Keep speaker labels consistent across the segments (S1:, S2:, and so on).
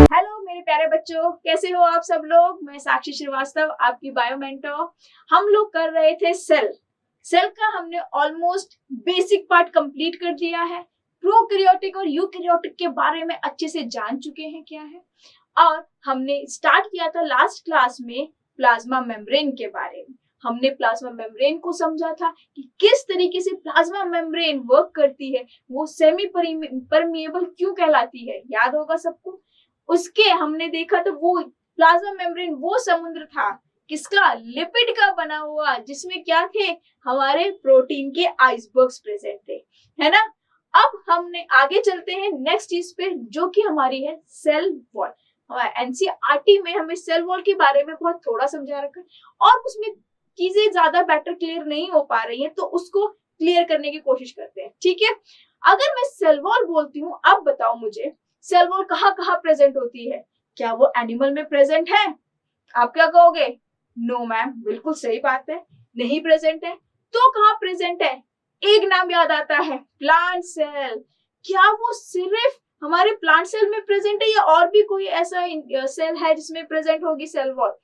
S1: Hello मेरे प्यारे बच्चों, कैसे हो आप सब लोग। मैं साक्षी श्रीवास्तव, आपकी बायो मेंटर। हम लोग कर रहे थे सेल का हमने ऑलमोस्ट बेसिक पार्ट कंप्लीट कर दिया है। प्रोकैरियोटिक और यूकैरियोटिक के बारे में अच्छे से जान चुके हैं क्या है। और हमने स्टार्ट किया था लास्ट क्लास में प्लाज्मा मेम्ब्रेन के बारे में। हमने प्लाज्मा मेम्ब्रेन को समझा था कि किस तरीके से प्लाज्मा मेम्ब्रेन वर्क करती है, वो सेमी परमिएबल क्यों कहलाती है, याद होगा सबको। उसके हमने देखा तो वो प्लाज्मा मेम्ब्रेन वो समुद्र था किसका, लिपिड का बना हुआ, जिसमें क्या थे, हमारे प्रोटीन के आइसबर्ग्स प्रेजेंट थे, है ना। अब हमने आगे चलते हैं नेक्स्ट चीज पे, जो कि हमारी है सेल वॉल। हमारे एनसीईआरटी में हमें सेल वॉल के बारे में बहुत थोड़ा समझा रखा है और उसमें चीजें ज्यादा बेटर क्लियर नहीं हो पा रही है, तो उसको क्लियर करने की कोशिश करते हैं, ठीक है। अगर मैं सेल वॉल बोलती हूँ, अब बताओ मुझे सेल वॉल कहाँ कहाँ प्रेजेंट होती है। क्या वो एनिमल में प्रेजेंट है? आप क्या कहोगे? नो मैम, बिल्कुल सही बात है, नहीं प्रेजेंट है। तो कहाँ प्रेजेंट है? एक नाम याद आता है, प्लांट सेल। क्या वो सिर्फ हमारे प्लांट सेल में प्रेजेंट है या और भी कोई ऐसा सेल है जिसमें प्रेजेंट होगी सेल वॉल?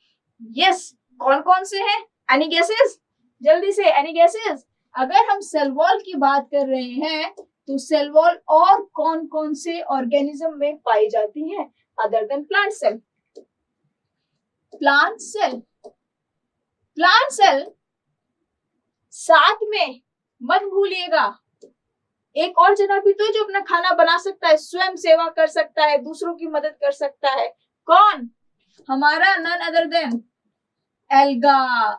S1: यस, कौन कौन से हैं? Any guesses? जल्दी से एनी गेसेस। अगर हम सेल वॉल की बात कर रहे हैं तो सेल वॉल और कौन कौन से ऑर्गेनिज्म में पाई जाती है other than plant cell? Plant cell, plant cell साथ में मत भूलिएगा एक और जगह भी तो जो अपना खाना बना सकता है, स्वयं सेवा कर सकता है, दूसरों की मदद कर सकता है। कौन? हमारा none other than algae.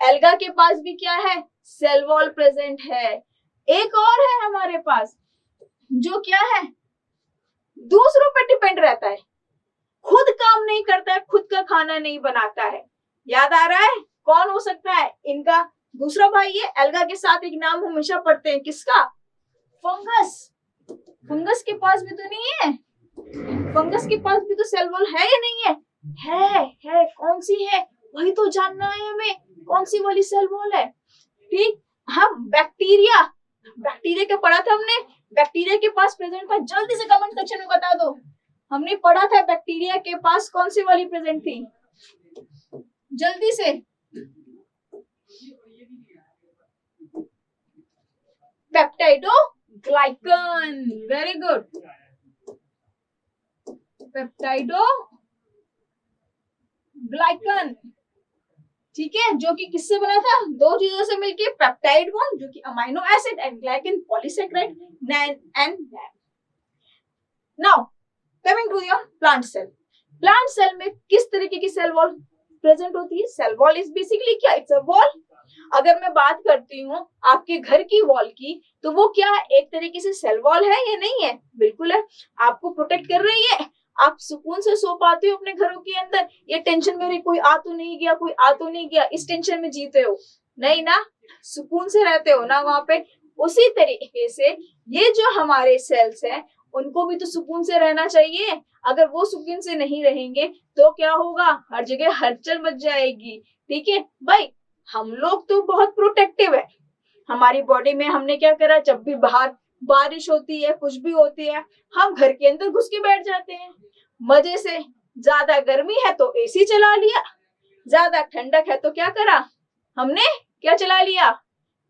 S1: Algae के पास भी क्या है? सेल वॉल प्रेजेंट है। एक और है हमारे पास जो क्या है, दूसरों पे डिपेंड रहता है, खुद काम नहीं करता है, खुद का खाना नहीं बनाता है। याद आ रहा है कौन हो सकता है इनका दूसरा भाई? ये एल्गा के साथ एक नाम हमेशा पढ़ते हैं, किसका? फंगस। फंगस के पास भी तो नहीं है, फंगस के पास भी तो सेल वॉल है या नहीं है? है। कौन सी है वही तो जानना है हमें, कौन सी वाली सेल वॉल है। ठीक, हम बैक्टीरिया, बैक्टीरिया क्या पढ़ा था हमने? बैक्टीरिया के पास प्रेजेंट था, जल्दी से कमेंट सेक्शन में बता दो। हमने पढ़ा था बैक्टीरिया के पास कौन सी वाली प्रेजेंट थी, जल्दी से। पेप्टाइडोग्लाइकन, वेरी गुड, पेप्टाइडोग्लाइकन, ठीक है, जो कि किससे बना था? दो चीजों से मिलके, पेप्टाइड बॉन्ड जो कि amino acid and glycan polysaccharide and now coming to your plant cell. Plant cell में किस तरीके की सेल वॉल प्रेजेंट होती है? सेल वॉल इज बेसिकली क्या, इट्स अ वॉल। अगर मैं बात करती हूँ आपके घर की वॉल की, तो वो क्या एक तरीके से सेल वॉल है या नहीं है? बिल्कुल है, आपको प्रोटेक्ट कर रही है। आप सुकून से सो पाते हो अपने घरों के अंदर, ये टेंशन में कोई आ तो नहीं गया, कोई आ तो नहीं गया, इस टेंशन में जीते हो नहीं ना, सुकून से रहते हो ना वहां पे। उसी तरीके से ये जो हमारे सेल्स हैं, उनको भी तो सुकून से रहना चाहिए। अगर वो सुकून से नहीं रहेंगे तो क्या होगा, हर जगह हलचल मच जाएगी। ठीक है भाई, हम लोग तो बहुत प्रोटेक्टिव है। हमारी बॉडी में हमने क्या करा, जब भी बाहर बारिश होती है, कुछ भी होती है, हम घर के अंदर घुस के बैठ जाते हैं मजे से। ज्यादा गर्मी है तो एसी चला लिया, ज्यादा ठंडक है तो क्या करा हमने, क्या चला लिया,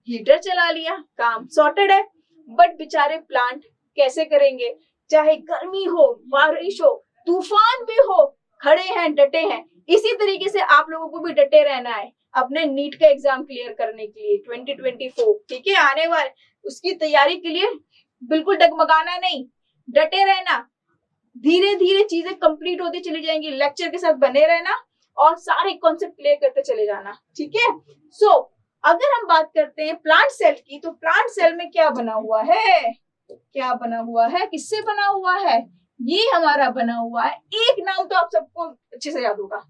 S1: हीटर चला लिया, काम सॉर्टेड है। बट बेचारे प्लांट कैसे करेंगे, चाहे गर्मी हो, बारिश हो, तूफान भी हो, खड़े हैं, डटे हैं। इसी तरीके से आप लोगों को भी डटे रहना है अपने नीट का एग्जाम क्लियर करने के लिए 2024, ठीक है, आने वाले उसकी तैयारी के लिए। बिल्कुल डगमगाना नहीं, डटे रहना, धीरे धीरे चीजें कंप्लीट होती चली जाएंगी, लेक्चर के साथ बने रहना और सारे कॉन्सेप्ट क्लियर करते चले जाना, ठीक है। सो अगर हम बात करते हैं प्लांट सेल की, तो प्लांट सेल में क्या बना हुआ है, क्या बना हुआ है, किससे बना हुआ है? ये हमारा बना हुआ है, एक नाम तो आप सबको अच्छे से याद होगा,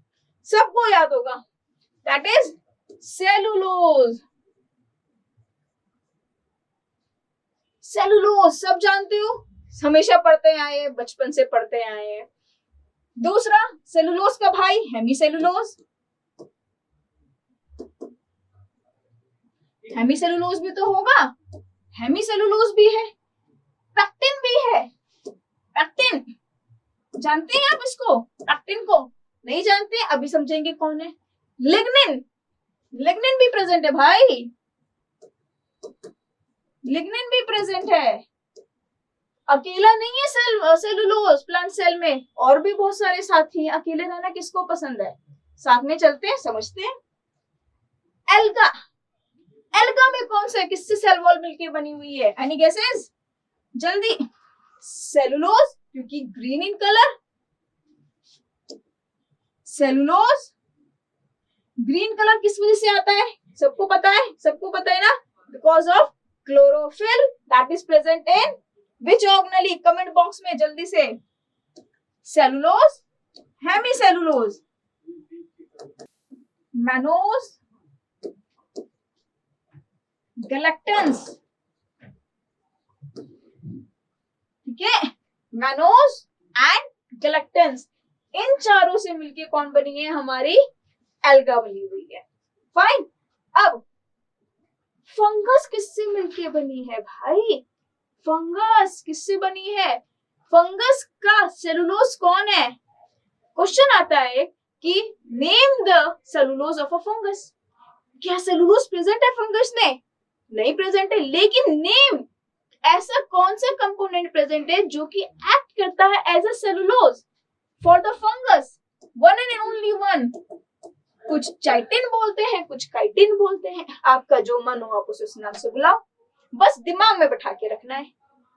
S1: सबको याद होगा, दैट इज सेलुलोज। सेलुलोज सब जानते हो, हमेशा पढ़ते आए हैं, बचपन से पढ़ते आए हैं। दूसरा सेलुलोज का भाई हेमीसेलुलोज, हेमीसेलुलोज भी तो होगा, हेमीसेलुलोज भी है, पेक्टिन भी है, पेक्टिन जानते हैं आप इसको, पैक्टिन को? नहीं जानते? अभी समझेंगे कौन है। लिग्निन, लिग्निन भी प्रेजेंट है भाई, लिग्निन भी प्रेजेंट है। अकेला नहीं है सेलुलोज प्लांट सेल में, और भी बहुत सारे साथी हैं। अकेले रहना किसको पसंद है? साथ में चलते हैं, समझते हैं। एल्गा, एल्गा में कौन सा, किससे सेल वॉल मिलके बनी हुई है? Any guesses? जल्दी। सेलुलोज, क्योंकि green in colour. Cellulose green colour किस वजह से आता है? सबको पता है, सबको पता है ना? Because of chlorophyll that is present in which organelle? Comment box में जल्दी से। Cellulose, hemicellulose, mannose, galactans. ठीक है, मैनोज एंड गैलेक्टन्स, इन चारों से मिलके कौन बनी है? हमारी एल्गा बनी हुई है। फाइन। अब फंगस किससे मिलके बनी है भाई? फंगस किससे बनी है? फंगस का सेलुलोज कौन है? क्वेश्चन आता है कि name the cellulose of a fungus. क्या सेलुलोज प्रेजेंट है फंगस में? नहीं प्रेजेंट है, लेकिन नेम, ऐसा कौन सा कंपोनेंट प्रेजेंट है जो कि एक्ट करता है as a cellulose for the fungus? One and only one. कुछ चाइटिन बोलते हैं, कुछ काइटिन बोलते हैं, आपका जो मन हो आप उसे उस नाम से बुलाओ, बस दिमाग में बैठा के रखना है।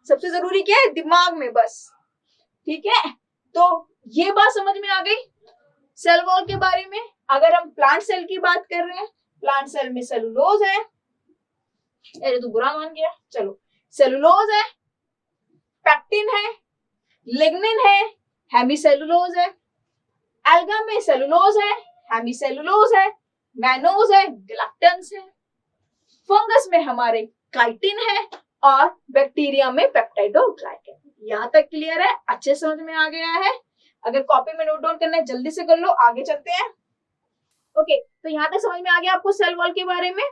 S1: सबसे जरूरी क्या है? दिमाग में बस। ठीक है, तो ये बात समझ में आ गई सेल वॉल के बारे में। अगर हम प्लांट सेल की बात कर रहे हैं, प्लांट सेल में सेलुलोज है, अरे तू बुरा मान गया, चलो, सेलुलोज है, पैक्टिन है, लिग्निन है, हेमीसेलुलोज है। एल्गा में सेलुलोज है, हेमीसेलुलोज है, मैनोज है, गैलेक्टन्स है। फंगस में हमारे काइटिन है और बैक्टीरिया में पेप्टाइडोग्लाइकन। यहाँ तक क्लियर है? अच्छे समझ में आ गया है? अगर कॉपी में नोट डाउन करना है जल्दी से कर लो, आगे चलते हैं। ओके, तो यहाँ तक समझ में आ गया आपको सेल वॉल के बारे में।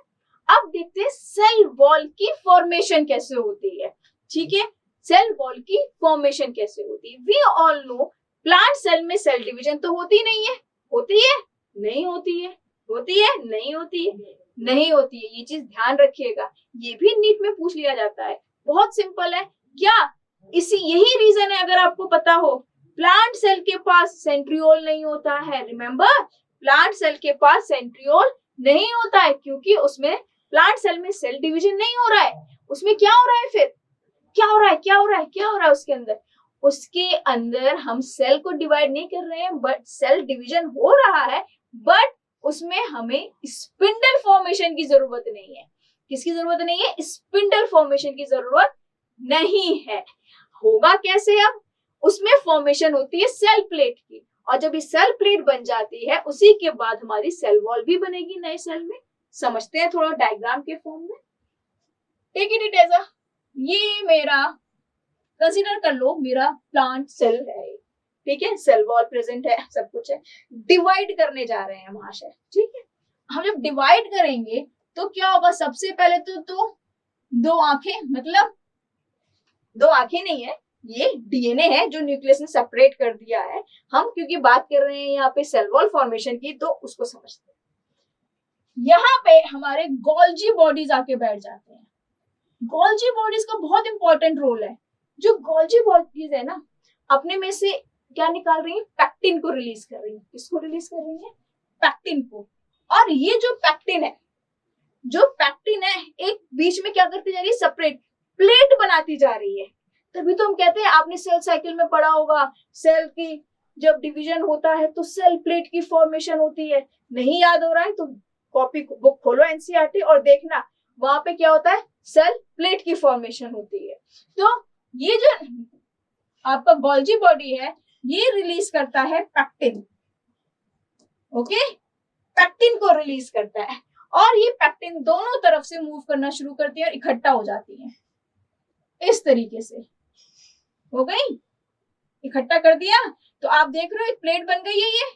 S1: अब देखते हैं सेल वॉल की फॉर्मेशन कैसे होती है। ठीक है, सेल वॉल की फॉर्मेशन कैसे होती है? We all know plant cell में सेल डिवीजन तो होती नहीं है। होती है? नहीं होती है। होती है? नहीं होती है। नहीं होती है, ये चीज ध्यान रखिएगा, ये भी नीट में पूछ लिया जाता है। बहुत सिंपल है क्या? इसी यही रीजन है, अगर आपको पता हो, प्लांट सेल के पास सेंट्रियोल नहीं होता है। रिमेंबर, प्लांट सेल के पास सेंट्रियोल नहीं होता है, क्योंकि उसमें प्लांट सेल में सेल डिवीजन नहीं हो रहा है। उसमें क्या हो रहा है फिर? क्या हो रहा है? क्या हो रहा है? क्या हो रहा है उसके अंदर? उसके अंदर हम सेल को डिवाइड नहीं कर रहे हैं, बट सेल डिवीजन हो रहा है, बट उसमें हमें स्पिंडल फॉर्मेशन की जरूरत नहीं है। किसकी जरूरत नहीं है? स्पिंडल फॉर्मेशन की जरूरत नहीं है। होगा कैसे? अब उसमें फॉर्मेशन होती है सेल प्लेट की, और जब ये सेल प्लेट बन जाती है, उसी के बाद हमारी सेल वॉल भी बनेगी नए सेल में। समझते हैं थोड़ा डायग्राम के फॉर्म में। टेक इट एज अ, ये मेरा, कंसीडर कर लो मेरा प्लांट सेल है। ठीक है, सेल वॉल प्रेजेंट है, सब कुछ है। डिवाइड करने जा रहे हैं महाशय। ठीक है, हम जब डिवाइड करेंगे तो क्या होगा? सबसे पहले तो दो आंखें, मतलब दो आंखें नहीं है, ये डीएनए है जो न्यूक्लियस ने सेपरेट कर दिया है। हम क्योंकि बात कर रहे हैं यहाँ पे सेल वॉल फॉर्मेशन की, तो उसको समझते हैं। यहाँ पे हमारे गोल्जी बॉडीज आके बैठ जाते हैं। गोल्जी बॉडीज का बहुत इंपॉर्टेंट रोल है। जो गोल्जी बॉडीज है ना, अपने में से क्या निकाल रही है? पैक्टिन को रिलीज कर रही है। किसको रिलीज कर रही है? पैक्टिन को। और ये जो पैक्टिन है, जो पैक्टिन है, एक बीच में क्या करती जा रही है? सेपरेट प्लेट बनाती जा रही है। तभी तो हम कहते हैं, आपने सेल साइकिल में पढ़ा होगा, सेल की जब डिवीजन होता है तो सेल प्लेट की फॉर्मेशन होती है। नहीं याद हो रहा है तो कॉपी बुक खोलो एनसीईआरटी और देखना, वहां पे क्या होता है? सेल प्लेट की फॉर्मेशन होती है। तो ये जो आपका गोल्जी बॉडी है, ये रिलीज करता है पैक्टिन। ओके, पैक्टिन को रिलीज करता है, और ये पैक्टिन दोनों तरफ से मूव करना शुरू करती है और इकट्ठा हो जाती है। इस तरीके से हो गई, इकट्ठा कर दिया। तो आप देख रहे हो एक प्लेट बन गई है ये।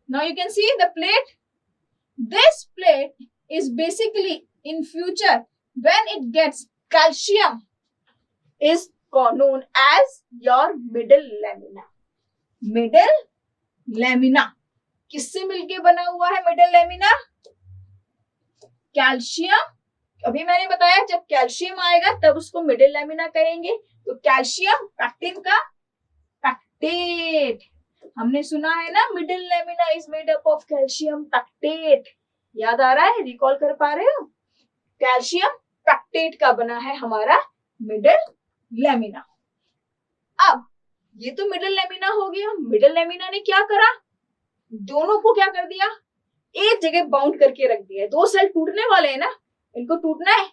S1: Now you can see the plate. This plate is basically in future when it gets calcium is known as your middle lamina. Middle lamina. किससे मिलके बना हुआ है मिडल लेमिना? कैल्शियम। अभी मैंने बताया जब कैल्शियम आएगा तब उसको मिडल लेमिना कहेंगे। तो कैल्शियम पैक्टिन का पैक्टेट। हमने सुना है ना, middle lamina is made up of calcium pectate. याद आ रहा है? रिकॉल कर पा रहे हो? कैल्शियम पैक्टेट का बना है हमारा मिडल लेमिना। अब ये तो मिडल लेमिना हो गया। मिडल लेमिना ने क्या करा? दोनों को क्या कर दिया? एक जगह बाउंड करके रख दिया है। दो सेल टूटने वाले हैं ना, इनको टूटना है,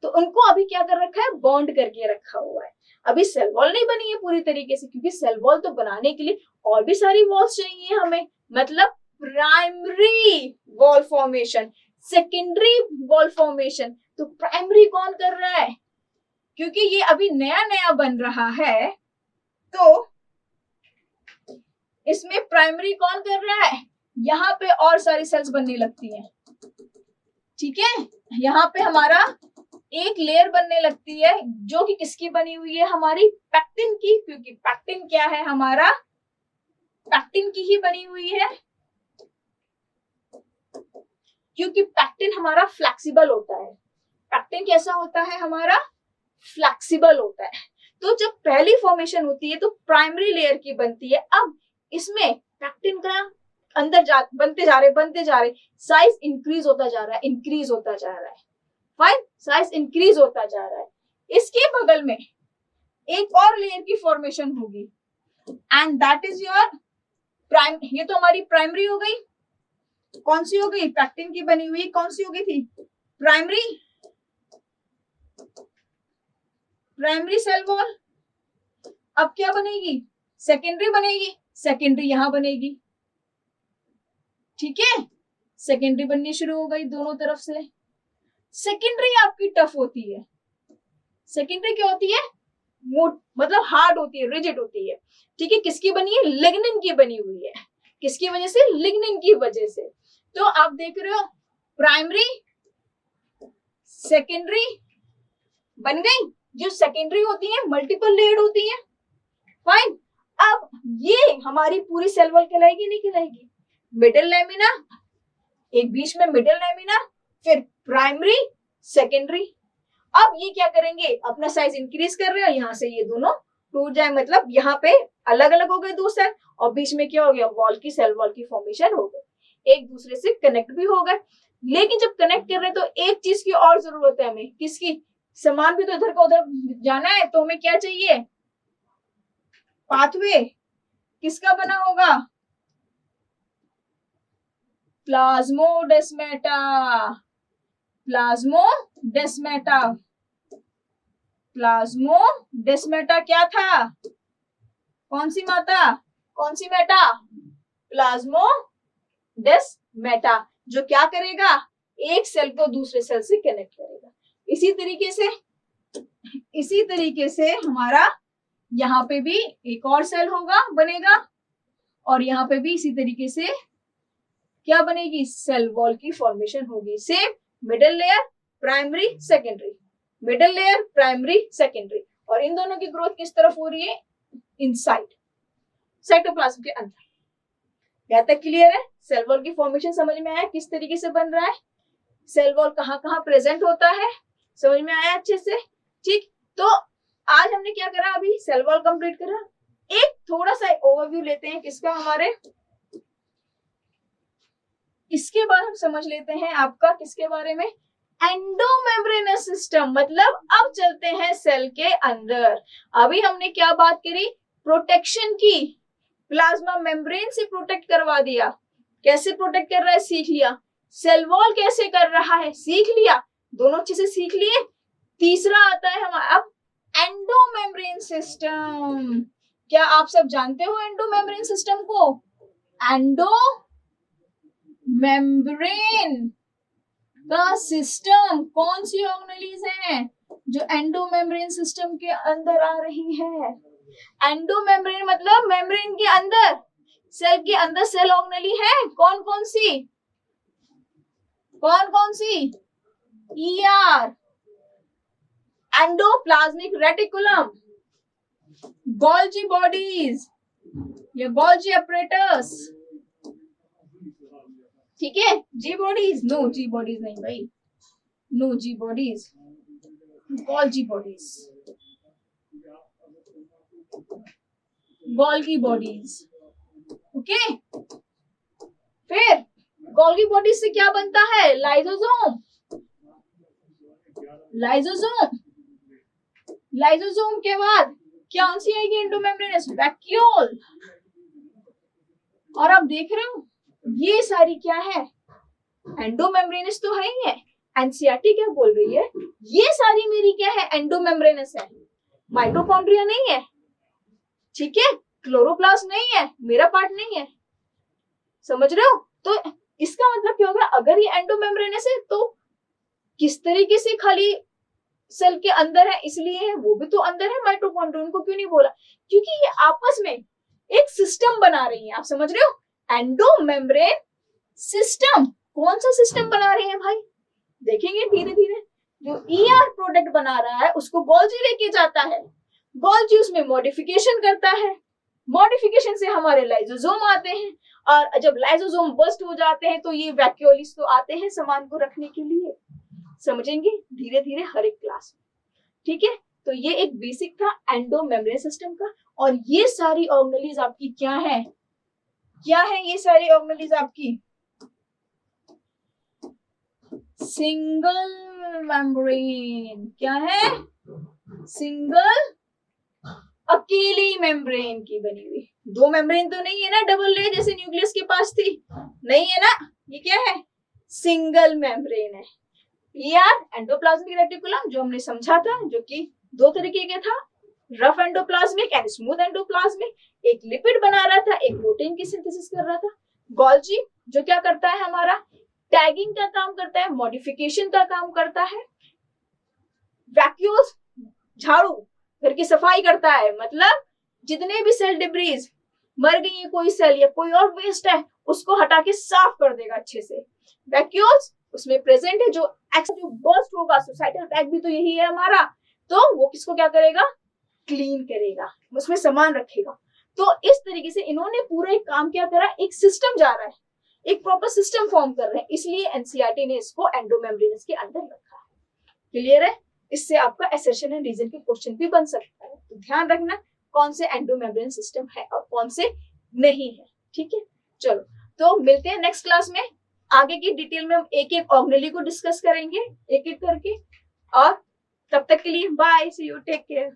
S1: तो उनको अभी क्या कर रखा है? बॉन्ड करके रखा हुआ है। अभी सेल वॉल नहीं बनी है पूरी तरीके से, क्योंकि सेल वॉल तो बनाने के लिए और भी सारी वॉल्स चाहिए हमें, मतलब primary wall formation, secondary wall formation. तो प्राइमरी कौन कर रहा है? क्योंकि ये अभी नया नया बन रहा है, तो इसमें प्राइमरी कौन कर रहा है? यहाँ पे और सारी सेल्स बनने लगती हैं, ठीक है। यहाँ पे हमारा एक लेयर बनने लगती है जो कि किसकी बनी हुई है? हमारी पैक्टिन की, क्योंकि पैक्टिन क्या है हमारा? पैक्टिन की ही बनी हुई है, क्योंकि पैक्टिन हमारा फ्लेक्सिबल होता है। पैक्टिन कैसा होता है हमारा? फ्लेक्सिबल होता है। तो जब पहली फॉर्मेशन होती है तो प्राइमरी लेयर की बनती है। अब इसमें पैक्टिन का अंदर बनते जा रहे, साइज इंक्रीज होता जा रहा है, इंक्रीज होता जा रहा है, फाइन, साइज इंक्रीज होता जा रहा है। इसके बगल में एक और लेयर की फॉर्मेशन होगी, and that is your prime. ये तो हमारी प्राइमरी हो गई। कौन सी हो गई? पैक्टिन की बनी हुई। कौन सी हो गई थी? प्राइमरी। Primary cell wall. अब क्या बनेगी? सेकेंडरी बनेगी। सेकेंडरी यहां बनेगी, ठीक है। सेकेंडरी बननी शुरू हो गई दोनों तरफ से। सेकेंडरी आपकी टफ होती है। सेकेंडरी क्या होती है? मतलब हार्ड होती है, रिजिड होती है, ठीक है। किसकी बनी है? लिग्निन की बनी हुई है। किसकी वजह से? लिग्निन की वजह से। तो आप देख रहे हो प्राइमरी सेकेंडरी बन गई। जो सेकेंडरी होती है मल्टीपल लेयर्ड होती है, फाइन। अब ये हमारी पूरी सेल वॉल कहलाएगी, नहीं कहलाएगी? मिडल लेमिना, एक बीच में मिडल लेमिना, फिर प्राइमरी, सेकेंडरी। अब ये क्या करेंगे? अपना साइज इंक्रीज कर रहे हैं, यहां से ये दोनों टूट जाए, मतलब यहाँ पे अलग अलग हो गए दो सेल, और बीच में क्या हो गया? वॉल की, सेल वॉल की फॉर्मेशन हो गई, एक दूसरे से कनेक्ट भी हो गए। लेकिन जब कनेक्ट कर रहे हैं तो एक चीज की और जरूरत है हमें। किसकी? सामान भी तो इधर का उधर जाना है, तो हमें क्या चाहिए? पाथवे। किसका बना होगा? प्लाज्मोडेस्माटा। प्लाज्मोडेस्माटा। प्लाज्मोडेस्माटा क्या था? कौन सी माता? कौन सी बेटा? प्लाज्मोडेस्माटा, जो क्या करेगा? एक सेल को दूसरे सेल से कनेक्ट करेगा। इसी तरीके से हमारा यहाँ पे भी एक और सेल होगा, बनेगा, और यहाँ पे भी इसी तरीके से क्या बनेगी? सेल वॉल की फॉर्मेशन होगी। Same middle layer, primary, secondary, middle layer, primary, secondary. और इन दोनों की ग्रोथ किस तरफ हो रही है? इनसाइड, साइटोप्लाज्म के अंदर। यहां तक क्लियर है? सेल वॉल की फॉर्मेशन समझ में आया किस तरीके से बन रहा है? सेल वॉल कहाँ कहाँ प्रेजेंट होता है, समझ में आया अच्छे से? ठीक। तो आज हमने क्या करा? अभी सेल वॉल कंप्लीट करा। एक थोड़ा सा ओवरव्यू लेते हैं किसका? हमारे, इसके बाद हम समझ लेते हैं आपका किसके बारे में? Endomembranes system. मतलब अब चलते हैं सेल के अंदर। अभी हमने क्या बात करी? प्रोटेक्शन की। प्लाज्मा मेम्ब्रेन से प्रोटेक्ट करवा दिया। कैसे प्रोटेक्ट कर रहा है? सीख लिया। सेल वॉल कैसे कर रहा है? सीख लिया। दोनों चीजें सीख लिए। तीसरा आता है हमारा अब एंडोमेम्ब्रेन सिस्टम। क्या आप सब जानते हो एंडोमेम्ब्रेन सिस्टम को? एंडो मेम्ब्रेन का सिस्टम कौन सी ऑर्गेनेलीज हैं जो एंडोमेम्ब्रेन सिस्टम के अंदर आ रही है? एंडोमेम्ब्रेन मतलब मेम्ब्रेन के अंदर, सेल के अंदर सेल ऑर्गेनेली है। कौन कौन सी? कौन कौन सी? ER, endoplasmic reticulum, Golgi bodies, ये गोल्जी apparatus, ठीक है। G bodies, no G bodies नहीं भाई, no G bodies, Golgi bodies, Golgi bodies, okay. फिर गोल्गी बॉडीज से क्या बनता है? लाइसोसोम, लाइसोसोम, लाइसोसोम के बाद क्या सी आएगी? Endomembranes vacuole. और आप देख रहे हो ये सारी क्या है? एंडोमेम्ब्रेनस तो है ही है। एनसीईआरटी क्या बोल रही है? ये सारी मेरी क्या है? एंडोमेम्ब्रेनस है, माइटोकॉन्ड्रिया नहीं है, ठीक है, क्लोरोप्लास्ट नहीं है, मेरा पार्ट नहीं है, समझ रहे हो? तो इसका मतलब क्या होगा? अगर ये एंडोमेम्ब्रेनस है तो किस तरीके से खाली सेल के अंदर है इसलिए है, वो भी तो अंदर है माइटोकॉन्ड्रिया, उनको क्यों नहीं बोला? क्योंकि ये आपस में एक सिस्टम बना रही है, आप समझ रहे हो? एंडोमेम्ब्रेन सिस्टम, कौन सा सिस्टम बना रही है भाई? देखेंगे धीरे धीरे। जो ईआर प्रोडक्ट बना रहा है उसको गोल्जी लेके जाता है, गोल्जी उसमें मॉडिफिकेशन करता है, मॉडिफिकेशन से हमारे लाइसोसोम आते हैं, और जब लाइसोसोम बस्ट हो जाते हैं तो ये वैक्यूलिस तो आते हैं सामान को रखने के लिए। समझेंगे धीरे धीरे हर एक क्लास में, ठीक है। तो ये एक बेसिक था एंडोमेम्ब्रेन सिस्टम का। और ये सारी ऑर्गेनेलीज आपकी क्या है? क्या है ये सारी ऑर्गेनेलीज आपकी? Single membrane. क्या है? सिंगल, अकेली मेम्ब्रेन की बनी हुई। दो मेम्ब्रेन तो नहीं है ना डबल लेयर जैसे न्यूक्लियस के पास थी, नहीं है ना। ये क्या है? सिंगल मेम्ब्रेन है। यार एंडोप्लाज्मिक रेटिकुलम जो हमने समझा था, जो कि दो तरीके का था, rough endoplasmic and smooth endoplasmic. एक लिपिड बना रहा था, एक प्रोटीन की सिंथेसिस कर रहा था। गोल्जी जो क्या करता है? हमारा टैगिंग का काम करता है, मॉडिफिकेशन का काम करता है। वैक्यूल्स झाड़ू, घर की सफाई करता है, मतलब जितने भी सेल डिब्रीज, मर गई है कोई सेल या कोई और वेस्ट है, उसको हटा के साफ कर देगा अच्छे से। वैक्यूल्स उसमें प्रेजेंट है, जो बर्स्ट होगा, सोसाइटल पैक भी तो यही है हमारा, तो वो किसको क्या करेगा? क्लीन करेगा, उसमें सामान रखेगा। तो इस तरीके से इन्होंने पूरा एक काम क्या करा? एक सिस्टम जा रहा है, एक प्रॉपर सिस्टम फॉर्म कर रहे हैं, इसलिए एनसीईआरटी ने इसको एंडोमेम्ब्रेनस के अंदर रखा है। क्लियर है? इससे आपका असर्शन एंड रीजन के क्वेश्चन भी बन सकता है, तो ध्यान रखना कौन से एंडोमेम्ब्रेन सिस्टम है और कौन से नहीं है, ठीक है। चलो तो मिलते हैं नेक्स्ट क्लास में, आगे की डिटेल में हम एक एक ऑर्गेनेली को डिस्कस करेंगे एक एक करके। और तब तक के लिए bye, see you, take care.